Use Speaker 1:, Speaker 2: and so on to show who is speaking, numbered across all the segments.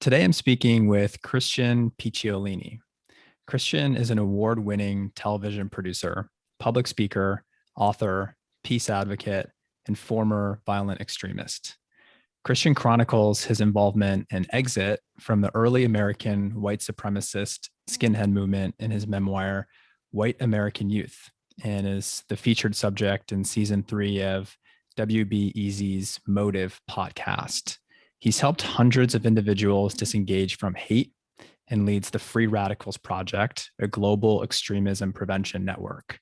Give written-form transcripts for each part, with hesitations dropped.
Speaker 1: Today I'm speaking with Christian Picciolini. Christian is an award-winning television producer, public speaker, author, peace advocate, and former violent extremist. Christian chronicles his involvement and exit from the early American white supremacist skinhead movement in his memoir, White American Youth, and is the featured subject in season 3 of WBEZ's Motive podcast. He's helped hundreds of individuals disengage from hate and leads the Free Radicals Project, a global extremism prevention network.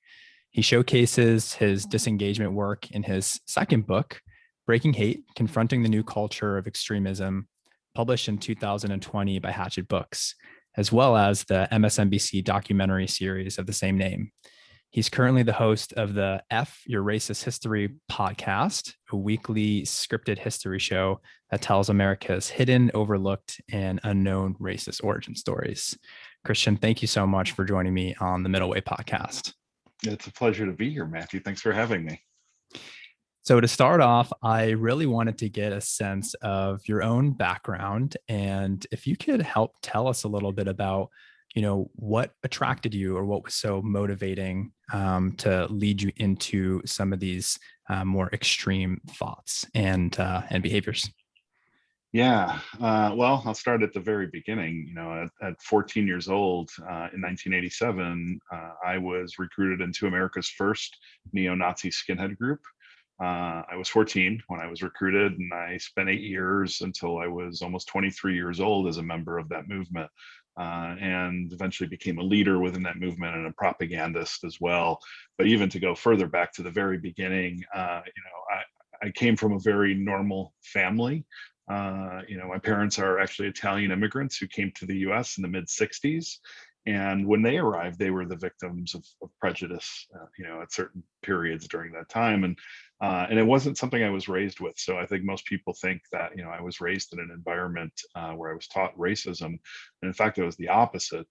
Speaker 1: He showcases his disengagement work in his second book, Breaking Hate, Confronting the New Culture of Extremism, published in 2020 by Hachette Books, as well as the MSNBC documentary series of the same name. He's currently the host of the F Your Racist History podcast, a weekly scripted history show that tells America's hidden, overlooked, and unknown racist origin stories. Christian, thank you so much for joining me on the Middle Way podcast.
Speaker 2: It's a pleasure to be here, Matthew. Thanks for having me.
Speaker 1: So to start off, I really wanted to get a sense of your own background, and if you could help tell us a little bit about what attracted you or what was so motivating to lead you into some of these more extreme thoughts and behaviors.
Speaker 2: Yeah, well, I'll start at the very beginning. At 14 years old in 1987, I was recruited into America's first neo-Nazi skinhead group. I was 14 when I was recruited, and I spent 8 years until I was almost 23 years old as a member of that movement. And eventually became a leader within that movement and a propagandist as well. But even to go further back to the very beginning, I came from a very normal family. My parents are actually Italian immigrants who came to the US in the mid 60s. And when they arrived, they were the victims of prejudice, at certain periods during that time. And it wasn't something I was raised with. So I think most people think that, I was raised in an environment where I was taught racism. And in fact, it was the opposite.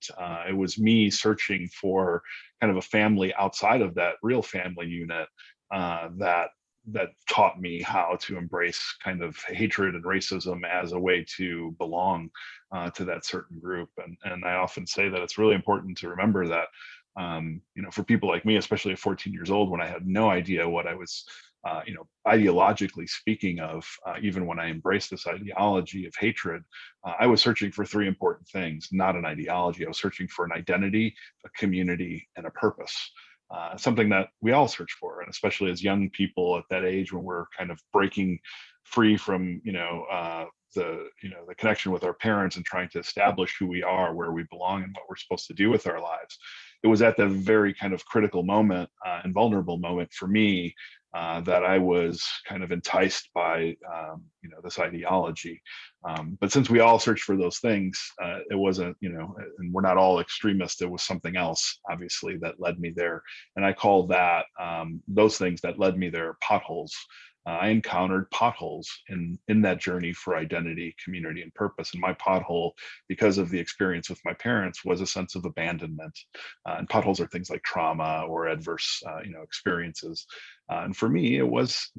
Speaker 2: It was me searching for kind of a family outside of that real family unit that taught me how to embrace kind of hatred and racism as a way to belong to that certain group. And I often say that it's really important to remember that, for people like me, especially at 14 years old, when I had no idea what I was, ideologically speaking of, even when I embraced this ideology of hatred, I was searching for three important things, not an ideology. I was searching for an identity, a community, and a purpose. Something that we all search for, and especially as young people at that age when we're kind of breaking free from the connection with our parents and trying to establish who we are, where we belong, and what we're supposed to do with our lives. It was at the very kind of critical moment and vulnerable moment for me that I was kind of enticed by this ideology. But since we all search for those things, it wasn't, and we're not all extremists. It was something else, obviously, that led me there. And I call that those things that led me there potholes. I encountered potholes in that journey for identity, community, and purpose. And my pothole, because of the experience with my parents, was a sense of abandonment. And potholes are things like trauma or adverse, experiences. And for me, it was,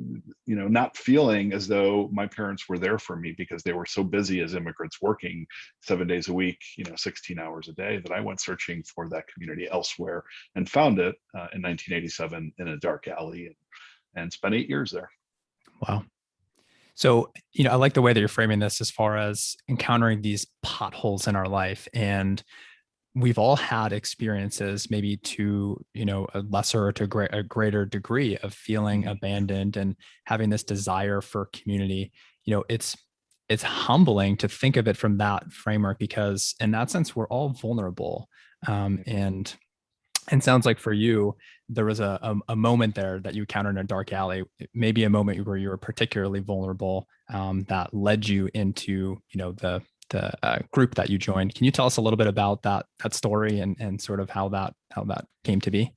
Speaker 2: not feeling as though my parents were there for me because they were so busy as immigrants working 7 days a week, 16 hours a day, that I went searching for that community elsewhere and found it in 1987 in a dark alley and spent 8 years there.
Speaker 1: Wow. So, I like the way that you're framing this as far as encountering these potholes in our life. And we've all had experiences, maybe to, a lesser or to a greater degree, of feeling abandoned and having this desire for community. It's humbling to think of it from that framework, because in that sense, we're all vulnerable. And sounds like for you, there was a moment there that you encountered in a dark alley, maybe a moment where you were particularly vulnerable, that led you into, the group that you joined. Can you tell us a little bit about that story and sort of how that came to be?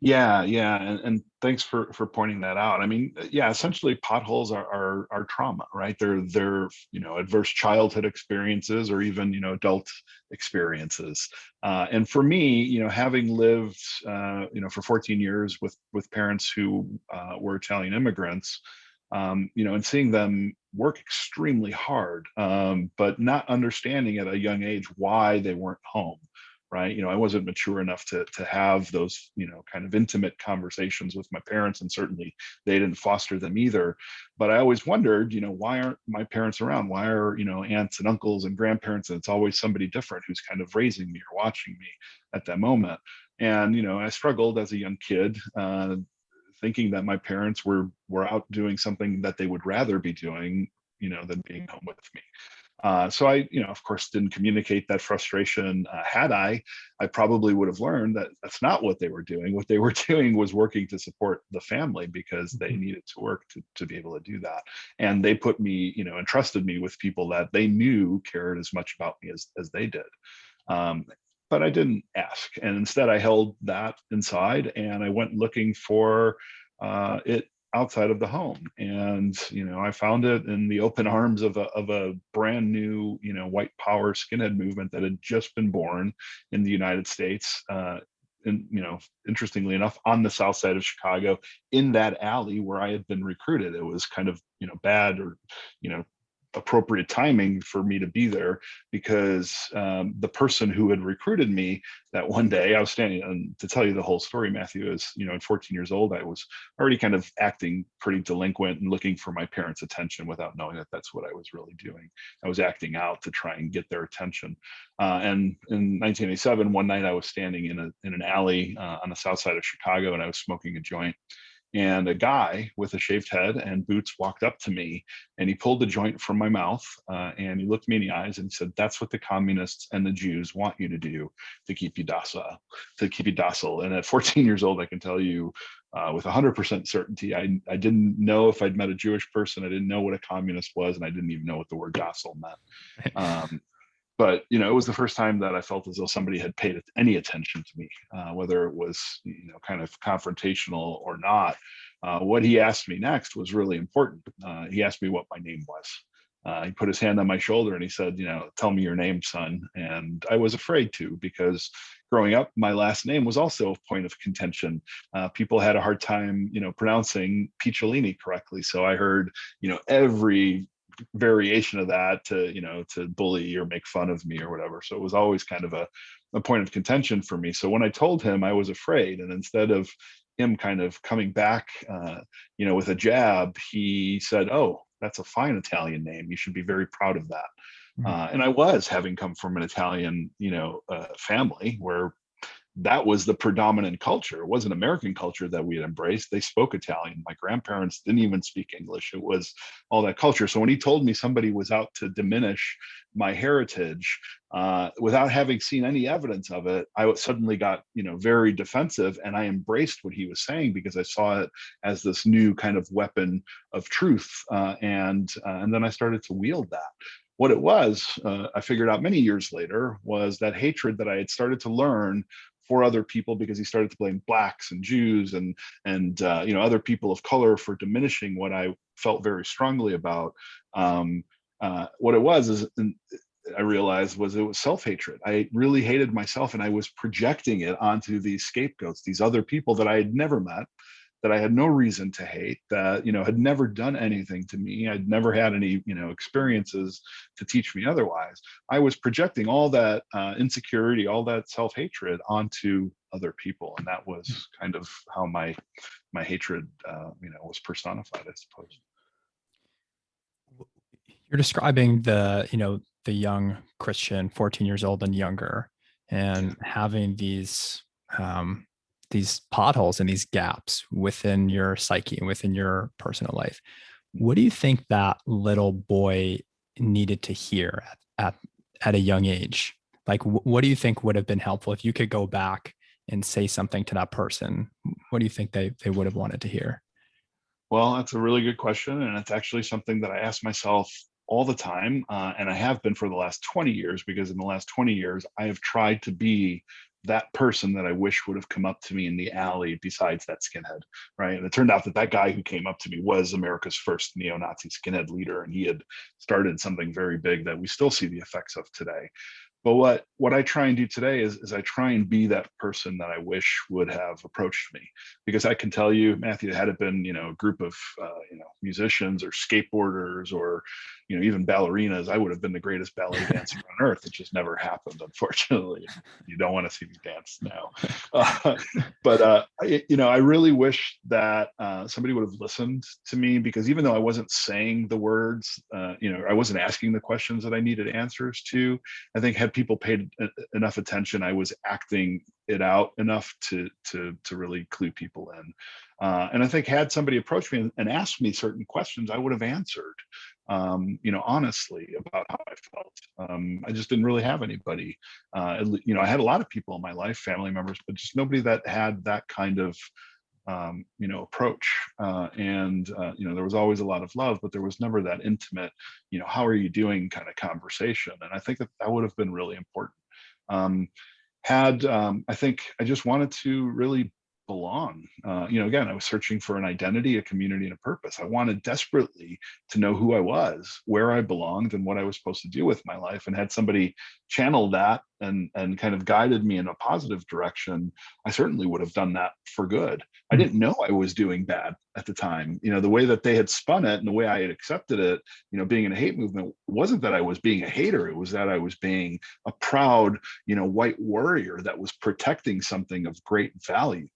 Speaker 2: Yeah, and thanks for pointing that out. I mean, yeah, essentially potholes are trauma, right? They're adverse childhood experiences or even adult experiences. And for me, having lived for 14 years with parents who were Italian immigrants, and seeing them work extremely hard, but not understanding at a young age why they weren't home. Right. I wasn't mature enough to have those, kind of intimate conversations with my parents, and certainly they didn't foster them either. But I always wondered, why aren't my parents around? Why are, aunts and uncles and grandparents, and it's always somebody different who's kind of raising me or watching me at that moment. And, I struggled as a young kid, thinking that my parents were out doing something that they would rather be doing, than being home with me. So I, of course, didn't communicate that frustration. Had I probably would have learned that that's not what they were doing. What they were doing was working to support the family, because they needed to work to be able to do that. And they put me, entrusted me with people that they knew cared as much about me as they did. But I didn't ask. And instead I held that inside, and I went looking for it outside of the home. And, I found it in the open arms of a brand new, white power skinhead movement that had just been born in the United States. And, interestingly enough, on the south side of Chicago, in that alley where I had been recruited. It was kind of, bad, or, appropriate timing for me to be there, because the person who had recruited me, that one day I was standing, and to tell you the whole story, Matthew, is, at 14 years old, I was already kind of acting pretty delinquent and looking for my parents' attention without knowing that that's what I was really doing. I was acting out to try and get their attention. And in 1987, one night I was standing in an alley on the south side of Chicago, and I was smoking a joint. And a guy with a shaved head and boots walked up to me, and he pulled the joint from my mouth, and he looked me in the eyes and said, "That's what the communists and the Jews want you to do to keep you docile, And at 14 years old, I can tell you with 100% certainty, I didn't know if I'd met a Jewish person. I didn't know what a communist was, and I didn't even know what the word docile meant. But it was the first time that I felt as though somebody had paid any attention to me, whether it was kind of confrontational or not. What he asked me next was really important. He asked me what my name was. He put his hand on my shoulder and he said, "Tell me your name, son." And I was afraid to, because growing up, my last name was also a point of contention. People had a hard time, pronouncing Picciolini correctly. So I heard, every variation of that to bully or make fun of me or whatever. So it was always kind of a point of contention for me. So when I told him, I was afraid, and instead of him kind of coming back with a jab, he said, "Oh, that's a fine Italian name. You should be very proud of that." And I was, having come from an Italian family where that was the predominant culture. It wasn't American culture that we had embraced. They spoke Italian. My grandparents didn't even speak English. It was all that culture. So when he told me somebody was out to diminish my heritage, without having seen any evidence of it, I suddenly got, very defensive, and I embraced what he was saying, because I saw it as this new kind of weapon of truth. And then I started to wield that. What it was, I figured out many years later, was that hatred that I had started to learn for other people, because he started to blame blacks and Jews and other people of color for diminishing what I felt very strongly about. What it was is, I realized, was it was self-hatred. I really hated myself, and I was projecting it onto these scapegoats, these other people that I had never met, that I had no reason to hate, that had never done anything to me. I'd never had any experiences to teach me otherwise. I was projecting all that insecurity, all that self-hatred onto other people, and that was kind of how my hatred was personified, I suppose.
Speaker 1: You're describing the young Christian, 14 years old and younger, and having these potholes and these gaps within your psyche and within your personal life. What do you think that little boy needed to hear at a young age? Like, what do you think would have been helpful if you could go back and say something to that person? What do you think they would have wanted to hear?
Speaker 2: Well, that's a really good question. And it's actually something that I ask myself all the time. And I have been for the last 20 years, because in the last 20 years, I have tried to be that person that I wish would have come up to me in the alley besides that skinhead, right? And it turned out that that guy who came up to me was America's first neo-Nazi skinhead leader, and he had started something very big that we still see the effects of today. But what I try and do today is I try and be that person that I wish would have approached me, because I can tell you, Matthew, had it been, a group of musicians or skateboarders or even ballerinas, I would have been the greatest ballet dancer on earth. It just never happened, unfortunately. You don't want to see me dance now. I really wish that somebody would have listened to me, because even though I wasn't saying the words, I wasn't asking the questions that I needed answers to, I think had people paid enough attention, I was acting it out enough to really clue people in. And I think had somebody approached me and asked me certain questions, I would have answered, honestly about how I felt. I just didn't really have anybody. I had a lot of people in my life, family members, but just nobody that had that kind of approach. There was always a lot of love, but there was never that intimate, how are you doing kind of conversation. And I think that would have been really important. I think I just wanted to really belong. Again, I was searching for an identity, a community, and a purpose. I wanted desperately to know who I was, where I belonged, and what I was supposed to do with my life. And had somebody channeled that and kind of guided me in a positive direction, I certainly would have done that for good. I didn't know I was doing bad at the time. The way that they had spun it and the way I had accepted it, being in a hate movement, wasn't that I was being a hater. It was that I was being a proud, white warrior that was protecting something of great value.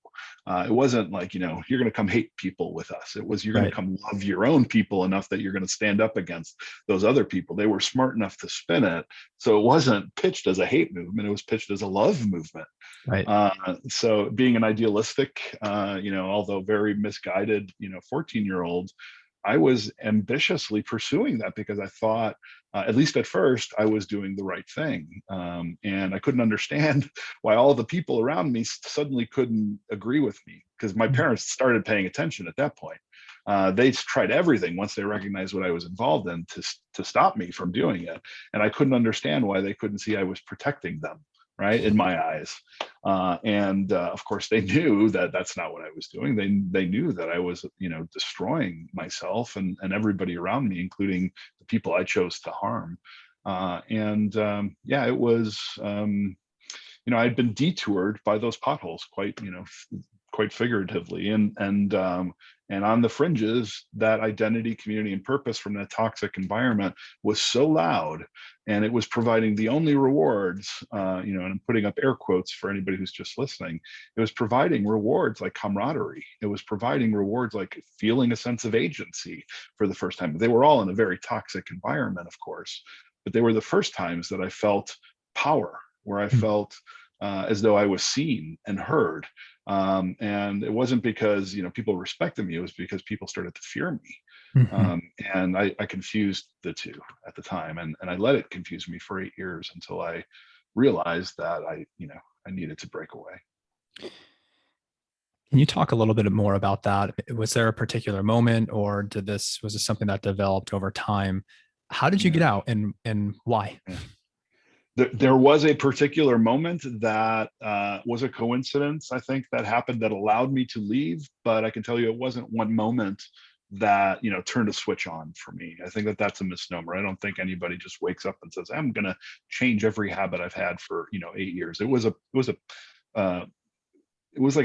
Speaker 2: It wasn't like, you're going to come hate people with us. It was, you're going to come love your own people enough that you're going to stand up against those other people. They were smart enough to spin it. So it wasn't pitched as a hate movement. It was pitched as a love movement.
Speaker 1: Right.
Speaker 2: So being an idealistic, although very misguided, 14-year-old, I was ambitiously pursuing that because I thought, at least at first, I was doing the right thing. And I couldn't understand why all the people around me suddenly couldn't agree with me, because my parents started paying attention at that point. They tried everything once they recognized what I was involved in to stop me from doing it. And I couldn't understand why they couldn't see I was protecting them, right, in my eyes. Of course, they knew that that's not what I was doing. They knew that I was, destroying myself and everybody around me, including the people I chose to harm. It was, I'd been detoured by those potholes quite figuratively, and on the fringes, that identity, community, and purpose from that toxic environment was so loud, and it was providing the only rewards, and I'm putting up air quotes for anybody who's just listening. It was providing rewards like camaraderie. It was providing rewards like feeling a sense of agency for the first time. They were all in a very toxic environment, of course, but they were the first times that I felt power, where I felt as though I was seen and heard. And it wasn't because people respected me; it was because people started to fear me. And I confused the two at the time, and I let it confuse me for 8 years until I realized that I needed to break away.
Speaker 1: Can you talk a little bit more about that? Was there a particular moment, or was this something that developed over time? How did you get out, and why?
Speaker 2: Yeah. There was a particular moment that was a coincidence, I think, that happened that allowed me to leave. But I can tell you, it wasn't one moment that turned a switch on for me. I think that that's a misnomer. I don't think anybody just wakes up and says, "I'm going to change every habit I've had for 8 years." It was like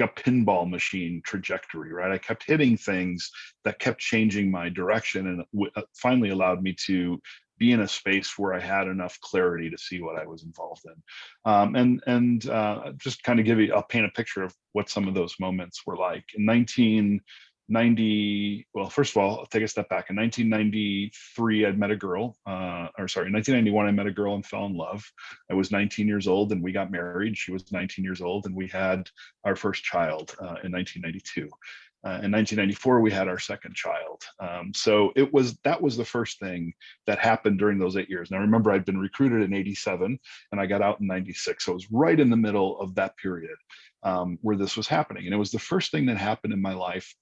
Speaker 2: a pinball machine trajectory, right? I kept hitting things that kept changing my direction, and finally allowed me to be in a space where I had enough clarity to see what I was involved in. Just kind of I'll paint a picture of what some of those moments were like. In 1990, well, first of all, I'll take a step back. In 1993, I'd met a girl, in 1991, I met a girl and fell in love. I was 19 years old and we got married. She was 19 years old and we had our first child in 1992. In 1994, we had our second child. So that was the first thing that happened during those 8 years. Now, remember, I'd been recruited in 87 and I got out in 96. So it was right in the middle of that period where this was happening. And it was the first thing that happened in my life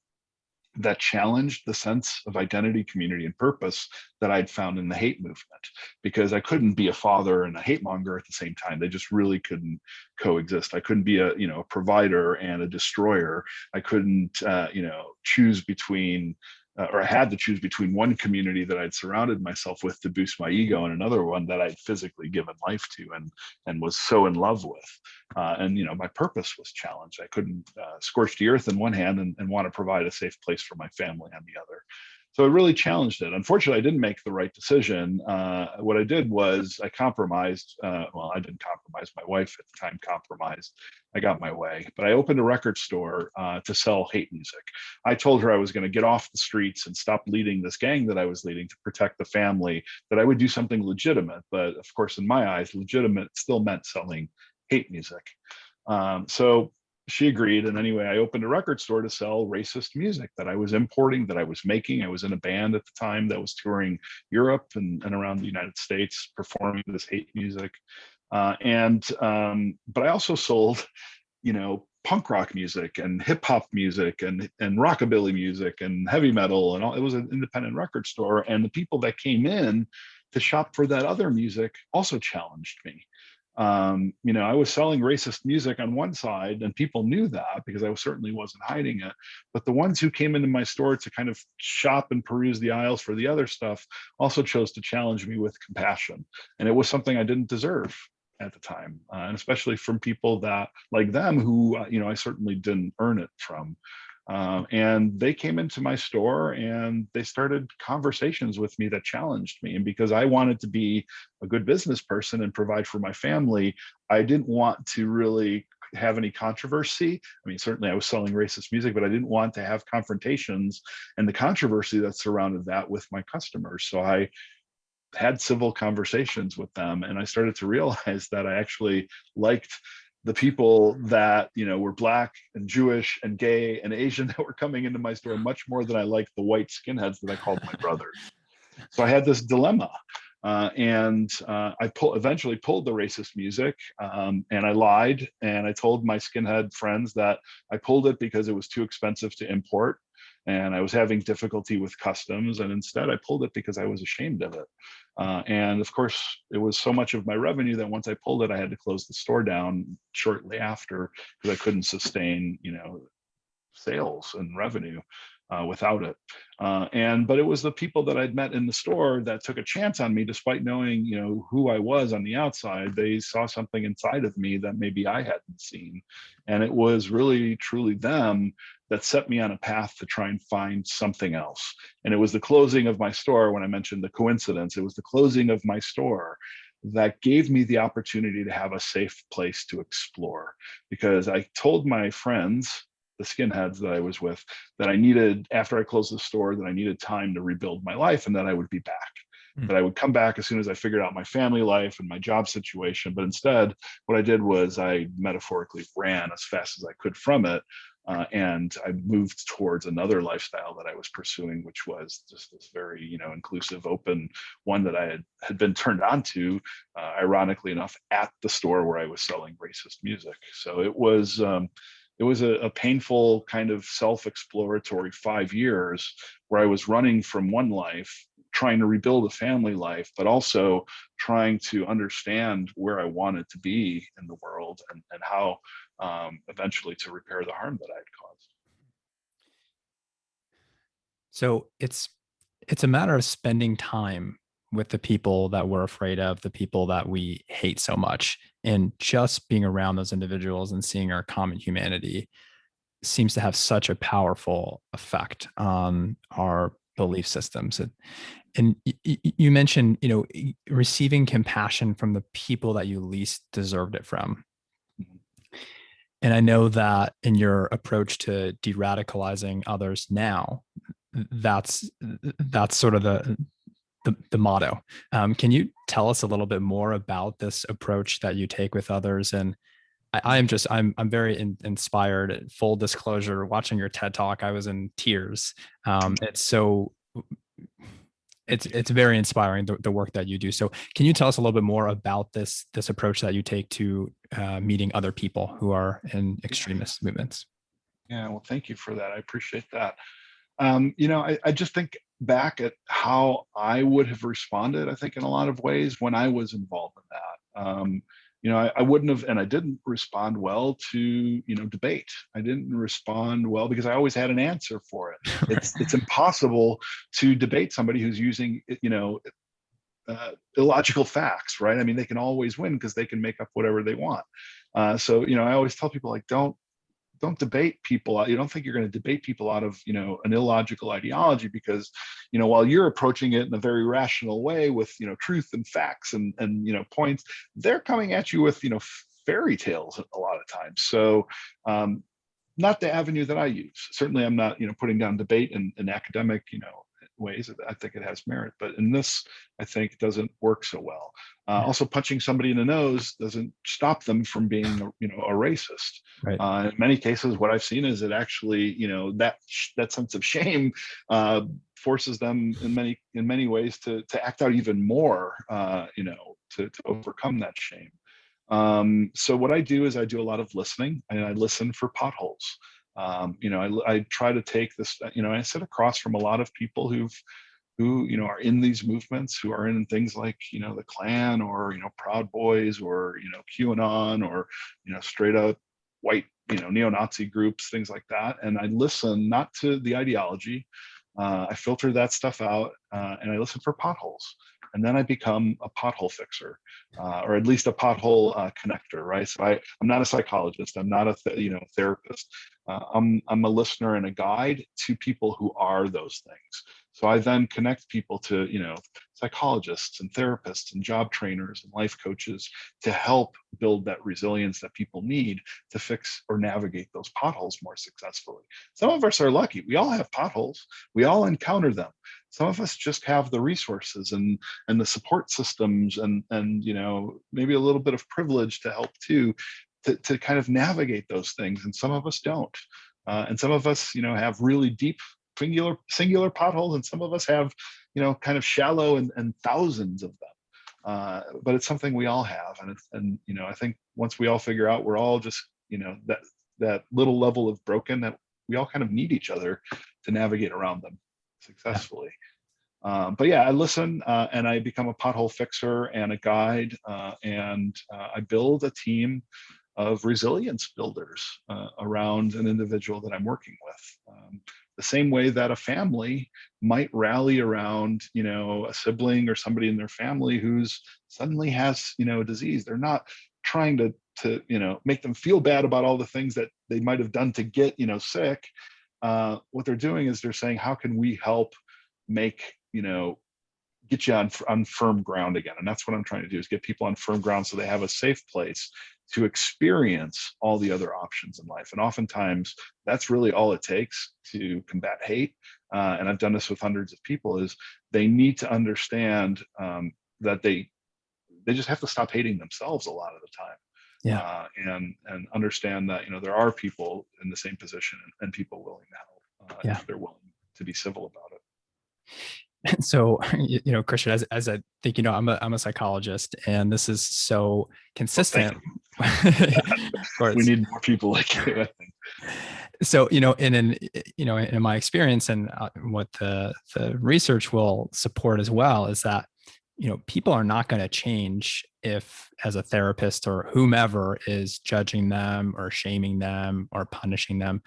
Speaker 2: that challenged the sense of identity, community, and purpose that I'd found in the hate movement, because I couldn't be a father and a hate monger at the same time. They just really couldn't coexist. I couldn't be a provider and a destroyer. I couldn't choose between or I had to choose between one community that I'd surrounded myself with to boost my ego and another one that I'd physically given life to and was so in love with. And my purpose was challenged. I couldn't scorch the earth in one hand and want to provide a safe place for my family on the other. So it really challenged it. Unfortunately, I didn't make the right decision. What I did was I compromised. Well, I didn't compromise. My wife at the time compromised. I got my way, but I opened a record store to sell hate music. I told her I was going to get off the streets and stop leading this gang that I was leading to protect the family, that I would do something legitimate. But of course, in my eyes, legitimate still meant selling hate music. So she agreed. And anyway, I opened a record store to sell racist music that I was importing, that I was making. I was in a band at the time that was touring Europe and around the United States, performing this hate music. But I also sold, punk rock music and hip hop music and rockabilly music and heavy metal and all. It was an independent record store. And the people that came in to shop for that other music also challenged me. I was selling racist music on one side, and people knew that because I certainly wasn't hiding it. But the ones who came into my store to kind of shop and peruse the aisles for the other stuff also chose to challenge me with compassion. And it was something I didn't deserve at the time, and especially from people that like them who, I certainly didn't earn it from. And they came into my store and they started conversations with me that challenged me. And because I wanted to be a good business person and provide for my family, I didn't want to really have any controversy. I mean, certainly I was selling racist music, but I didn't want to have confrontations and the controversy that surrounded that with my customers. So I had civil conversations with them, and I started to realize that I actually liked the people that were Black and Jewish and gay and Asian that were coming into my store much more than I liked the white skinheads that I called my brothers. So I had this dilemma, and I eventually pulled the racist music, and I lied, and I told my skinhead friends that I pulled it because it was too expensive to import and I was having difficulty with customs, and instead I pulled it because I was ashamed of it. And of course, it was so much of my revenue that once I pulled it, I had to close the store down shortly after because I couldn't sustain, sales and revenue without it. But it was the people that I'd met in the store that took a chance on me, despite knowing, who I was on the outside. They saw something inside of me that maybe I hadn't seen, and it was really, truly them that set me on a path to try and find something else. And it was the closing of my store. When I mentioned the coincidence, it was the closing of my store that gave me the opportunity to have a safe place to explore, because I told my friends, the skinheads that I was with, that I needed, after I closed the store, that I needed time to rebuild my life and that I would be back. That I would come back as soon as I figured out my family life and my job situation. But instead, what I did was I metaphorically ran as fast as I could from it. And I moved towards another lifestyle that I was pursuing, which was just this very, inclusive, open one that I had been turned on to, ironically enough, at the store where I was selling racist music. So it was a painful kind of self-exploratory 5 years where I was running from one life, trying to rebuild a family life, but also trying to understand where I wanted to be in the world and how eventually to repair the harm that I had caused.
Speaker 1: So it's a matter of spending time with the people that we're afraid of, the people that we hate so much, and just being around those individuals and seeing our common humanity seems to have such a powerful effect on our belief systems. And you mentioned, receiving compassion from the people that you least deserved it from. And I know that in your approach to deradicalizing others now, that's sort of the motto. Can you tell us a little bit more about this approach that you take with others? And I'm very inspired. Full disclosure, watching your TED Talk, I was in tears. It's very inspiring, the work that you do. So can you tell us a little bit more about this approach that you take to meeting other people who are in extremist movements?
Speaker 2: Yeah, well, thank you for that. I appreciate that. I just think back at how I would have responded, I think in a lot of ways when I was involved in that. I wouldn't have, and I didn't respond well to, debate. I didn't respond well because I always had an answer for it. It's impossible to debate somebody who's using, illogical facts, right? I mean, they can always win because they can make up whatever they want. So, I always tell people, like, don't debate people. You don't think you're going to debate people out of, an illogical ideology, because, while you're approaching it in a very rational way with, truth and facts and points, they're coming at you with, fairy tales a lot of times. So, not the avenue that I use. Certainly, I'm not, putting down debate in academic, ways. I think it has merit, but in this, I think, doesn't work so well. Also, punching somebody in the nose doesn't stop them from being, a racist.
Speaker 1: Right.
Speaker 2: In many cases, what I've seen is it actually, that sense of shame forces them in many ways to act out even more, to overcome that shame. So what I do is I do a lot of listening, and I listen for potholes. I try to take this, I sit across from a lot of people who, are in these movements, who are in things like, the Klan, or, Proud Boys, or, QAnon, or, straight up white, neo-Nazi groups, things like that. And I listen not to the ideology. I filter that stuff out, and I listen for potholes. And then I become a pothole fixer, or at least a pothole connector, right? So I'm not a psychologist. I'm not a therapist. I'm a listener and a guide to people who are those things. So I then connect people to, psychologists and therapists and job trainers and life coaches to help build that resilience that people need to fix or navigate those potholes more successfully. Some of us are lucky. We all have potholes. We all encounter them. Some of us just have the resources and the support systems and maybe a little bit of privilege to help too, to kind of navigate those things. And some of us don't. And some of us, have really deep singular potholes, and some of us have, kind of shallow and thousands of them. But it's something we all have. And I think once we all figure out we're all just, that little level of broken, that we all kind of need each other to navigate around them successfully. But yeah, I listen, and I become a pothole fixer and a guide, and I build a team of resilience builders around an individual that I'm working with. The same way that a family might rally around, a sibling or somebody in their family who's suddenly has, a disease. They're not trying to make them feel bad about all the things that they might have done to get, sick. What they're doing is they're saying, how can we help make, get you on firm ground again? And that's what I'm trying to do, is get people on firm ground so they have a safe place to experience all the other options in life. And oftentimes that's really all it takes to combat hate. And I've done this with hundreds of people, is they need to understand that they just have to stop hating themselves a lot of the time.
Speaker 1: Yeah.
Speaker 2: And understand that, there are people in the same position and people willing to help if they're willing to be civil about it.
Speaker 1: So, Christian, as I think, I'm a psychologist, and this is so consistent.
Speaker 2: We need more people like you, I think.
Speaker 1: So, in my experience, and what the research will support as well, is that, people are not going to change if, as a therapist or whomever is judging them or shaming them or punishing them.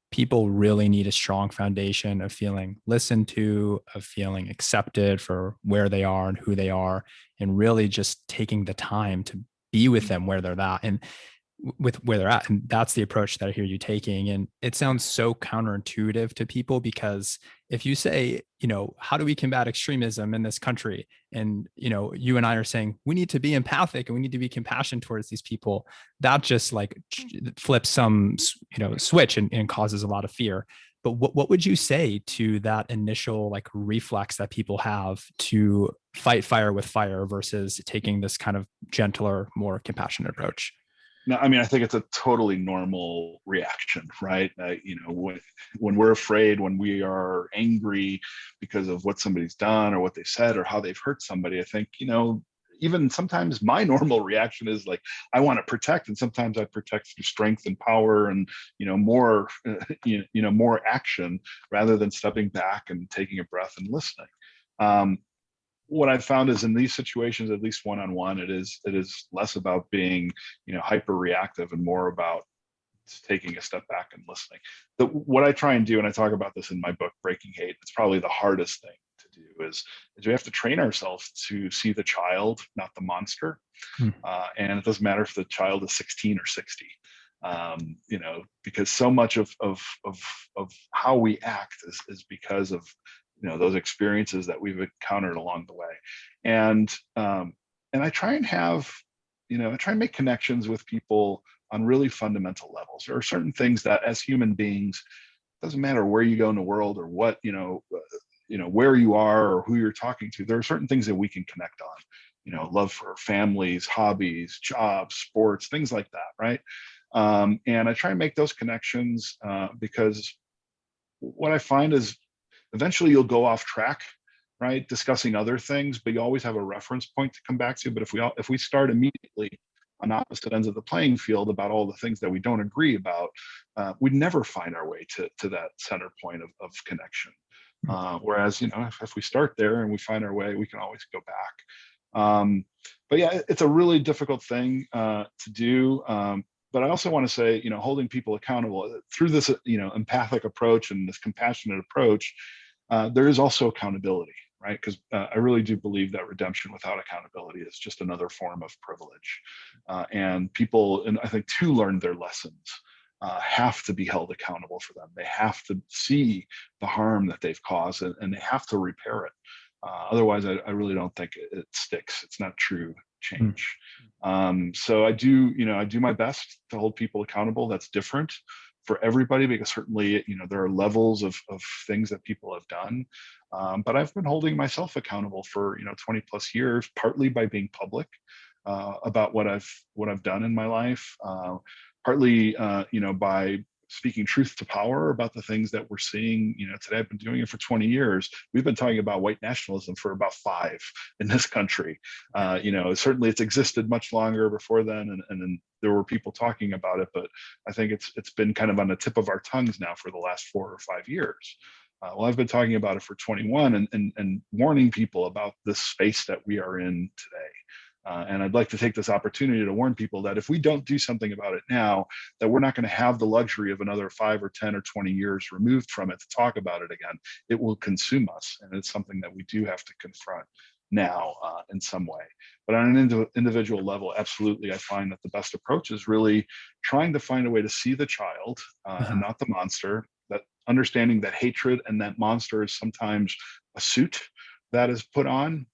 Speaker 1: People really need a strong foundation of feeling listened to, of feeling accepted for where they are and who they are, and really just taking the time to be with them where they're at and with where they're at. And that's the approach that I hear you taking. And it sounds so counterintuitive to people, because if you say, how do we combat extremism in this country? And, you and I are saying we need to be empathic and we need to be compassionate towards these people. That just like flips some, switch and causes a lot of fear. But what would you say to that initial like reflex that people have to fight fire with fire versus taking this kind of gentler, more compassionate approach?
Speaker 2: No, I mean, I think it's a totally normal reaction, right? When we're afraid, when we are angry because of what somebody's done or what they said or how they've hurt somebody, I think, even sometimes my normal reaction is like, I want to protect, and sometimes I protect through strength and power and, more, more action rather than stepping back and taking a breath and listening. what I've found is in these situations, at least one-on-one, it is less about being, hyper reactive and more about taking a step back and listening. What I try and do, and I talk about this in my book, Breaking Hate, it's probably the hardest thing to do is we have to train ourselves to see the child, not the monster.
Speaker 1: Hmm.
Speaker 2: And it doesn't matter if the child is 16 or 60. Because so much of how we act is because of those experiences that we've encountered along the way, and I try and have I try and make connections with people on really fundamental levels. There are certain things that as human beings, it doesn't matter where you go in the world or what where you are or who you're talking to, there are certain things that we can connect on, love for families, hobbies, jobs, sports, things like that, right? And I try and make those connections because what I find is eventually you'll go off track, right? Discussing other things, but you always have a reference point to come back to. But if we start immediately on opposite ends of the playing field about all the things that we don't agree about, we'd never find our way to that center point of connection. Whereas, if we start there and we find our way, we can always go back. But yeah, it's a really difficult thing to do. But I also want to say, holding people accountable through this, empathic approach and this compassionate approach, there is also accountability, right? Because I really do believe that redemption without accountability is just another form of privilege. And people, and I think to learn their lessons, have to be held accountable for them. They have to see the harm that they've caused and they have to repair it. Otherwise, I really don't think it sticks. It's not true change. So I do my best to hold people accountable. That's different for everybody because certainly, there are levels of things that people have done. But I've been holding myself accountable for, 20 plus years, partly by being public about what I've done in my life, partly, by speaking truth to power about the things that we're seeing. Today I've been doing it for 20 years. We've been talking about white nationalism for about 5 in this country. Certainly it's existed much longer before then, and then there were people talking about it, but I think it's been kind of on the tip of our tongues now for the last 4 or 5 years. Well, I've been talking about it for 21 and warning people about this space that we are in today. And I'd like to take this opportunity to warn people that if we don't do something about it now, that we're not going to have the luxury of another 5 or 10 or 20 years removed from it to talk about it again. It will consume us. And it's something that we do have to confront now in some way. But on an individual level, absolutely, I find that the best approach is really trying to find a way to see the child and not the monster, that understanding that hatred and that monster is sometimes a suit that is put on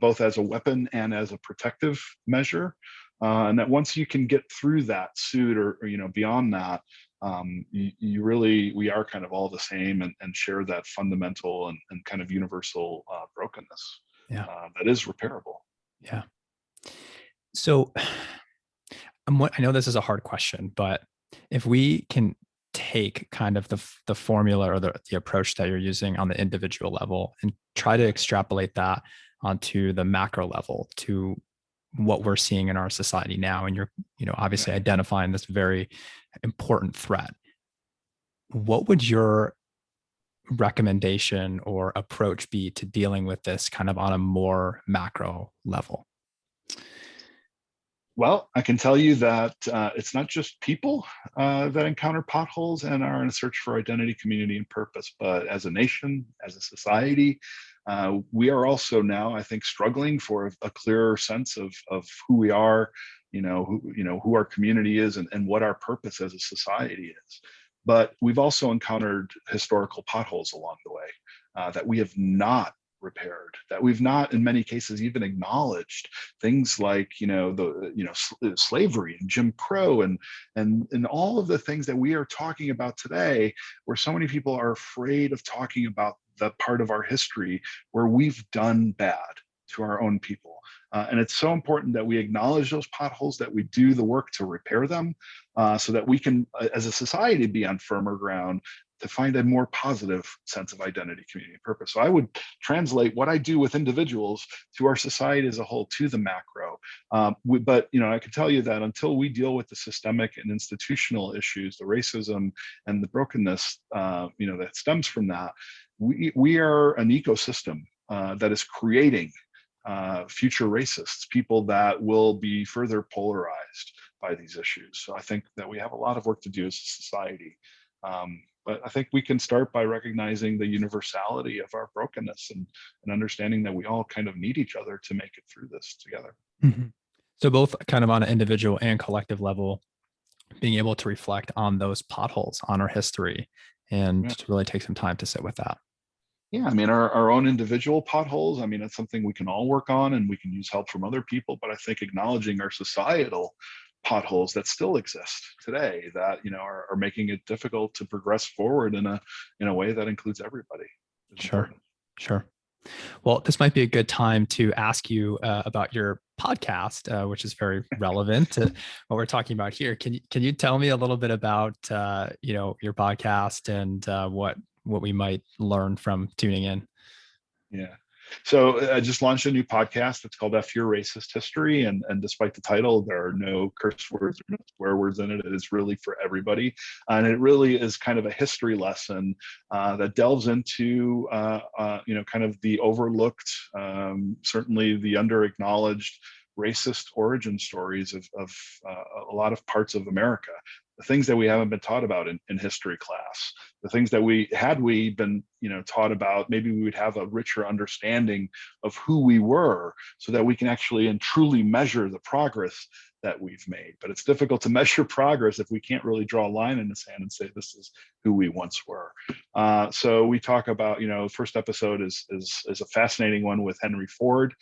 Speaker 2: both as a weapon and as a protective measure, and that once you can get through that suit or beyond that, we are kind of all the same and share that fundamental and kind of universal brokenness that is repairable.
Speaker 1: Yeah. So I know this is a hard question, but if we can take kind of the formula or the approach that you're using on the individual level and try to extrapolate that onto the macro level to what we're seeing in our society now, and you're obviously identifying this very important threat, what would your recommendation or approach be to dealing with this kind of on a more macro level?
Speaker 2: Well, I can tell you that it's not just people that encounter potholes and are in a search for identity, community, and purpose, but as a nation, as a society, we are also now, I think, struggling for a clearer sense of who we are, who our community is, and what our purpose as a society is. But we've also encountered historical potholes along the way that we have not repaired, that we've not in many cases even acknowledged. Things like slavery and Jim Crow and all of the things that we are talking about today, where so many people are afraid of talking about the part of our history where we've done bad to our own people. And it's so important that we acknowledge those potholes, that we do the work to repair them, so that we can, as a society, be on firmer ground to find a more positive sense of identity, community, and purpose. So I would translate what I do with individuals to our society as a whole, to the macro. But I can tell you that until we deal with the systemic and institutional issues, the racism and the brokenness, that stems from that, we are an ecosystem that is creating future racists, people that will be further polarized by these issues. So I think that we have a lot of work to do as a society. But I think we can start by recognizing the universality of our brokenness and understanding that we all kind of need each other to make it through this together.
Speaker 1: Mm-hmm. So both kind of on an individual and collective level, being able to reflect on those potholes on our history and to really take some time to sit with that.
Speaker 2: Yeah, I mean, our own individual potholes, I mean, it's something we can all work on and we can use help from other people. But I think acknowledging our societal potholes that still exist today that, you know, are making it difficult to progress forward in a way that includes everybody.
Speaker 1: Sure.
Speaker 2: Important.
Speaker 1: Sure. Well, this might be a good time to ask you about your podcast, which is very relevant to what we're talking about here. Can you tell me a little bit about your podcast and what we might learn from tuning in?
Speaker 2: Yeah. So I just launched a new podcast. It's called F Your Racist History. And despite the title, there are no curse words or no swear words in it. It is really for everybody. And it really is kind of a history lesson that delves into, kind of the overlooked, certainly the under-acknowledged racist origin stories of a lot of parts of America. The things that we haven't been taught about in history class, the things that we been, taught about, maybe we would have a richer understanding of who we were so that we can actually and truly measure the progress that we've made. But it's difficult to measure progress if we can't really draw a line in the sand and say, this is who we once were. So we talk about, first episode is a fascinating one with Henry Ford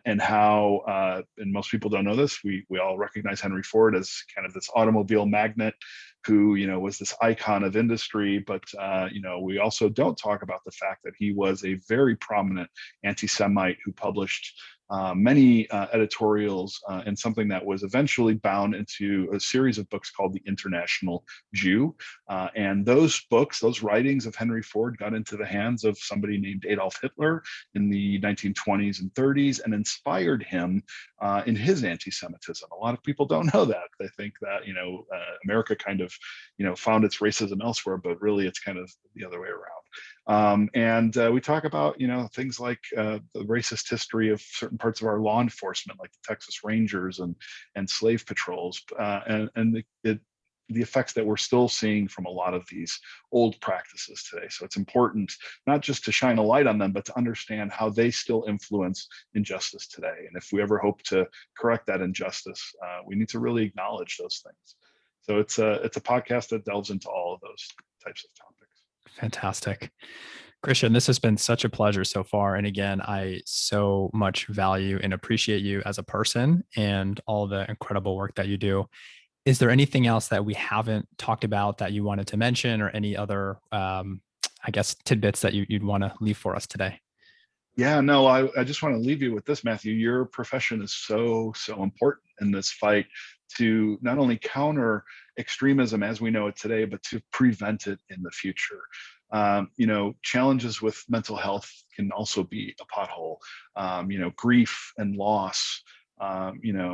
Speaker 2: and how, and most people don't know this, we all recognize Henry Ford as kind of this automobile magnate who, was this icon of industry. But, we also don't talk about the fact that he was a very prominent anti-Semite who published many editorials and something that was eventually bound into a series of books called The International Jew. And those books, those writings of Henry Ford got into the hands of somebody named Adolf Hitler in the 1920s and 30s and inspired him in his anti-Semitism. A lot of people don't know that. They think that, America kind of, found its racism elsewhere, but really it's kind of the other way around. And we talk about, things like the racist history of certain parts of our law enforcement, like the Texas Rangers and slave patrols, and the effects that we're still seeing from a lot of these old practices today. So it's important not just to shine a light on them, but to understand how they still influence injustice today. And if we ever hope to correct that injustice, we need to really acknowledge those things. So it's a podcast that delves into all of those types of topics.
Speaker 1: Fantastic. Christian, this has been such a pleasure so far. And again, I so much value and appreciate you as a person and all the incredible work that you do. Is there anything else that we haven't talked about that you wanted to mention, or any other, tidbits that you'd want to leave for us today?
Speaker 2: Yeah, no, I just want to leave you with this, Matthew. Your profession is so important in this fight to not only counter extremism as we know it today, but to prevent it in the future. Challenges with mental health can also be a pothole. Grief and loss,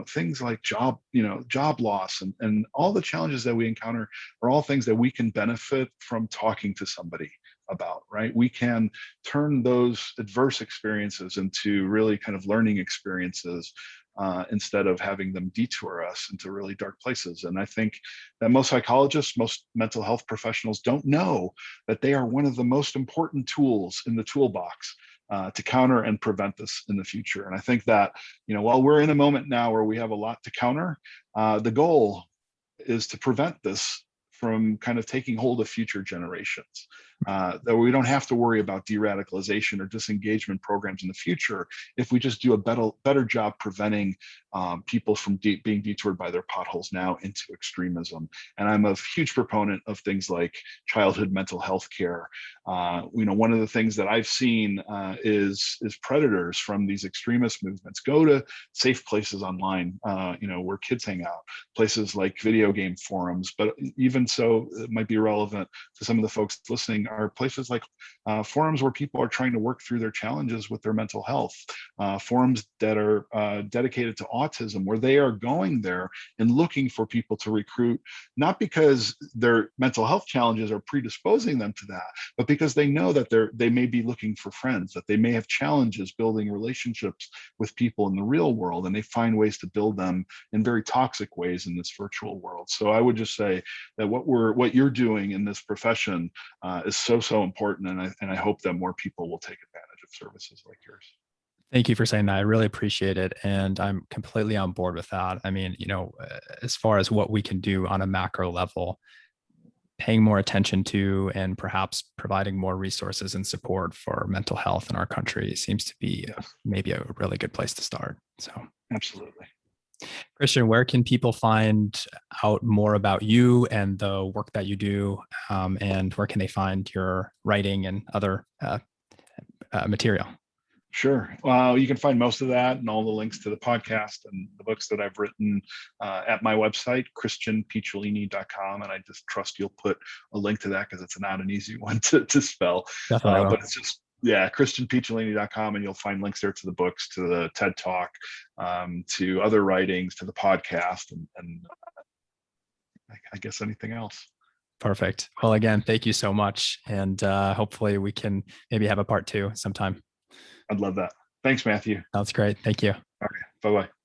Speaker 2: things like job loss and all the challenges that we encounter are all things that we can benefit from talking to somebody about, right? We can turn those adverse experiences into really kind of learning experiences instead of having them detour us into really dark places. And I think that most psychologists, most mental health professionals don't know that they are one of the most important tools in the toolbox to counter and prevent this in the future. And I think that, while we're in a moment now where we have a lot to counter, the goal is to prevent this from kind of taking hold of future generations. That we don't have to worry about de-radicalization or disengagement programs in the future if we just do a better job preventing people from being detoured by their potholes now into extremism. And I'm a huge proponent of things like childhood mental health care. One of the things that I've seen is predators from these extremist movements go to safe places online, where kids hang out, places like video game forums, but even so it might be relevant to some of the folks listening, are places like forums where people are trying to work through their challenges with their mental health, forums that are dedicated to autism, where they are going there and looking for people to recruit, not because their mental health challenges are predisposing them to that, but because they know that they may be looking for friends, that they may have challenges building relationships with people in the real world, and they find ways to build them in very toxic ways in this virtual world. So I would just say that what you're doing in this profession is so important, and I hope that more people will take advantage of services like yours.
Speaker 1: Thank you for saying that. I really appreciate it. And I'm completely on board with that. I mean, as far as what we can do on a macro level, paying more attention to and perhaps providing more resources and support for mental health in our country seems to be maybe a really good place to start. So,
Speaker 2: absolutely.
Speaker 1: Christian, where can people find out more about you and the work that you do? And where can they find your writing and other material?
Speaker 2: Sure. You can find most of that and all the links to the podcast and the books that I've written at my website, christianpicciolini.com. And I just trust you'll put a link to that because it's not an easy one to spell. But it's just, christianpicciolini.com, and you'll find links there to the books, to the TED Talk, to other writings, to the podcast, and I guess anything else.
Speaker 1: Perfect. Well, again, thank you so much. And hopefully we can maybe have a part 2 sometime.
Speaker 2: I'd love that. Thanks, Matthew.
Speaker 1: That's great. Thank you.
Speaker 2: All right. Bye-bye.